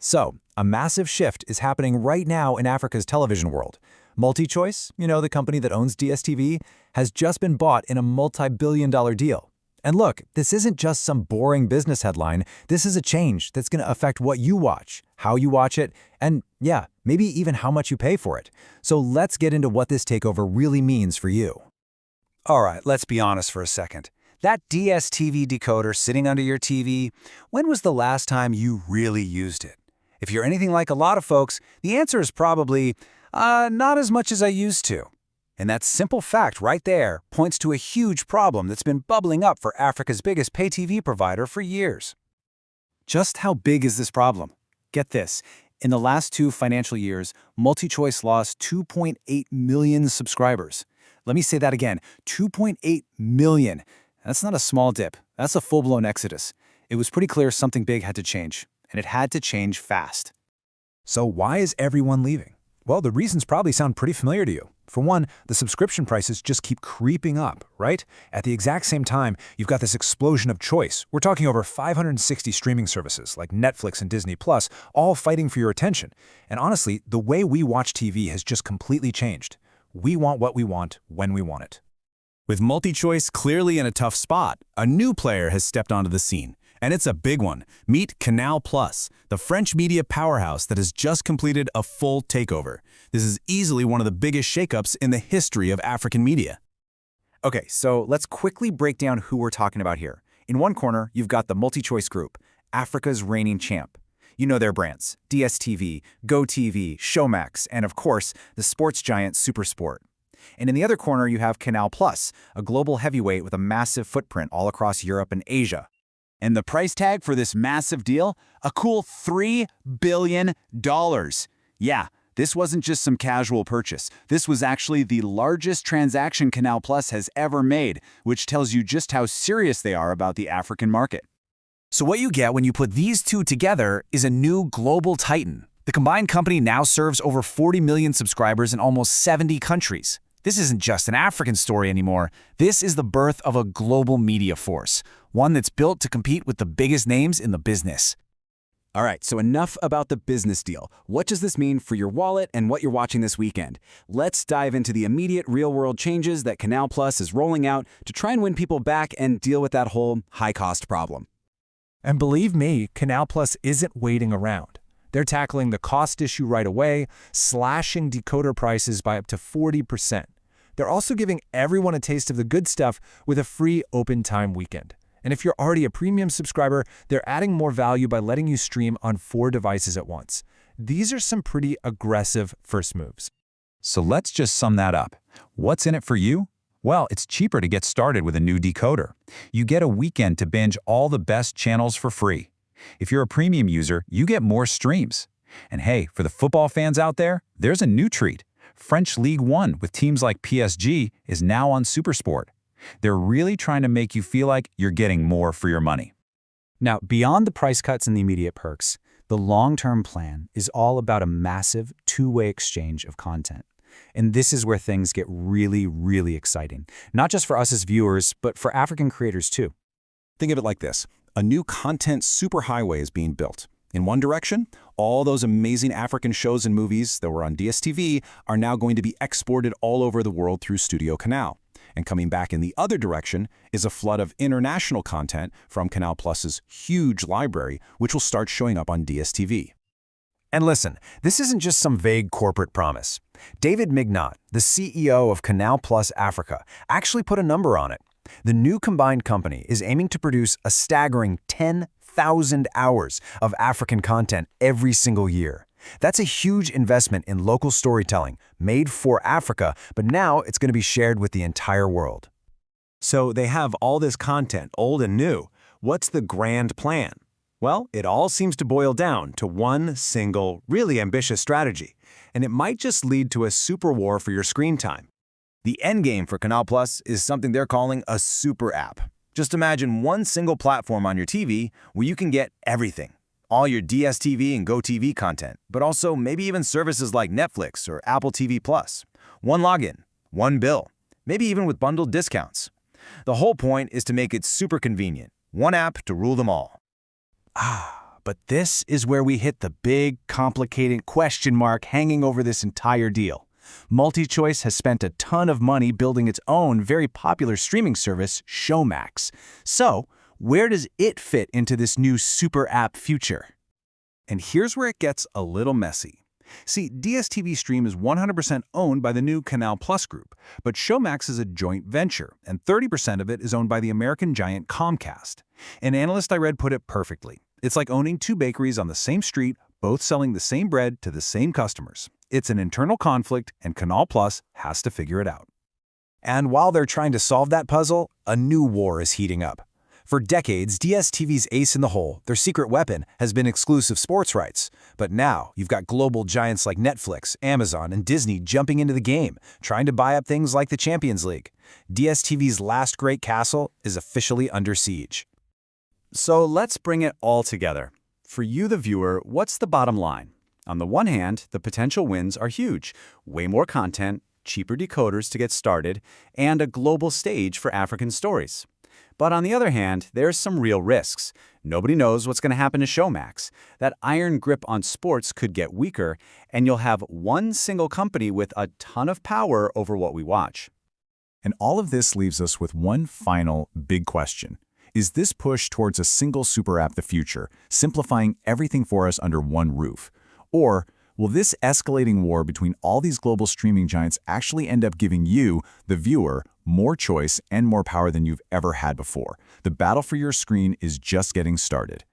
So, a massive shift is happening right now in Africa's television world. MultiChoice, the company that owns DSTV, has just been bought in a multi-billion-dollar deal. And look, this isn't just some boring business headline. This is a change that's going to affect what you watch, how you watch it, and yeah, maybe even how much you pay for it. So let's get into what this takeover really means for you. All right, let's be honest for a second. That DSTV decoder sitting under your TV, when was the last time you really used it? If you're anything like a lot of folks, the answer is probably, not as much as I used to. And that simple fact right there points to a huge problem that's been bubbling up for Africa's biggest pay TV provider for years. Just how big is this problem? Get this. In the last 2 financial years, MultiChoice lost 2.8 million subscribers. Let me say that again, 2.8 million. That's not a small dip. That's a full-blown exodus. It was pretty clear something big had to change, and it had to change fast. So why is everyone leaving? Well, the reasons probably sound pretty familiar to you. For one, the subscription prices just keep creeping up, right? At the exact same time, you've got this explosion of choice. We're talking over 560 streaming services like Netflix and Disney Plus, all fighting for your attention. And honestly, the way we watch TV has just completely changed. We want what we want when we want it. With MultiChoice clearly in a tough spot, a new player has stepped onto the scene. And it's a big one. Meet Canal Plus, the French media powerhouse that has just completed a full takeover. This is easily one of the biggest shakeups in the history of African media. Okay, so let's quickly break down who we're talking about here. In one corner, you've got the MultiChoice Group, Africa's reigning champ. You know their brands, DSTV, GoTV, Showmax, and of course, the sports giant SuperSport. And in the other corner, you have Canal Plus, a global heavyweight with a massive footprint all across Europe and Asia. And the price tag for this massive deal? A cool $3 billion. Yeah, this wasn't just some casual purchase. This was actually the largest transaction Canal Plus has ever made, which tells you just how serious they are about the African market. So what you get when you put these two together is a new global titan. The combined company now serves over 40 million subscribers in almost 70 countries. This isn't just an African story anymore. This is the birth of a global media force, one that's built to compete with the biggest names in the business. All right, so enough about the business deal. What does this mean for your wallet and what you're watching this weekend? Let's dive into the immediate real-world changes that Canal Plus is rolling out to try and win people back and deal with that whole high-cost problem. And believe me, Canal Plus isn't waiting around. They're tackling the cost issue right away, slashing decoder prices by up to 40%. They're also giving everyone a taste of the good stuff with a free open time weekend. And if you're already a premium subscriber, they're adding more value by letting you stream on 4 devices at once. These are some pretty aggressive first moves. So let's just sum that up. What's in it for you? Well, it's cheaper to get started with a new decoder. You get a weekend to binge all the best channels for free. If you're a premium user, you get more streams. And hey, for the football fans out there, there's a new treat. French Ligue 1 with teams like PSG is now on SuperSport. They're really trying to make you feel like you're getting more for your money. Now, beyond the price cuts and the immediate perks, the long-term plan is all about a massive two-way exchange of content. And this is where things get really, really exciting. Not just for us as viewers, but for African creators too. Think of it like this. A new content superhighway is being built. In one direction, all those amazing African shows and movies that were on DSTV are now going to be exported all over the world through Studio Canal. And coming back in the other direction is a flood of international content from Canal Plus's huge library, which will start showing up on DSTV. And listen, this isn't just some vague corporate promise. David Mignot, the CEO of Canal Plus Africa, actually put a number on it. The new combined company is aiming to produce a staggering 10,000 hours of African content every single year. That's a huge investment in local storytelling, made for Africa, but now it's going to be shared with the entire world. So they have all this content, old and new. What's the grand plan? Well, it all seems to boil down to one single, really ambitious strategy, and it might just lead to a super war for your screen time. The endgame for Canal Plus is something they're calling a super app. Just imagine one single platform on your TV where you can get everything. All your DSTV and GoTV content, but also maybe even services like Netflix or Apple TV+. One login, one bill, maybe even with bundled discounts. The whole point is to make it super convenient. One app to rule them all. But this is where we hit the big, complicated question mark hanging over this entire deal. MultiChoice has spent a ton of money building its own very popular streaming service, Showmax. So, where does it fit into this new super app future? And here's where it gets a little messy. See, DSTV Stream is 100% owned by the new Canal Plus group, but Showmax is a joint venture, and 30% of it is owned by the American giant Comcast. An analyst I read put it perfectly. It's like owning two bakeries on the same street, both selling the same bread to the same customers. It's an internal conflict, and Canal Plus has to figure it out. And while they're trying to solve that puzzle, a new war is heating up. For decades, DSTV's ace in the hole, their secret weapon, has been exclusive sports rights. But now, you've got global giants like Netflix, Amazon, and Disney jumping into the game, trying to buy up things like the Champions League. DSTV's last great castle is officially under siege. So let's bring it all together. For you, the viewer, what's the bottom line? On the one hand, the potential wins are huge. Way more content, cheaper decoders to get started, and a global stage for African stories. But on the other hand, there's some real risks. Nobody knows what's going to happen to Showmax. That iron grip on sports could get weaker, and you'll have one single company with a ton of power over what we watch. And all of this leaves us with one final big question. Is this push towards a single super app the future, simplifying everything for us under one roof? Or will this escalating war between all these global streaming giants actually end up giving you, the viewer, more choice and more power than you've ever had before? The battle for your screen is just getting started.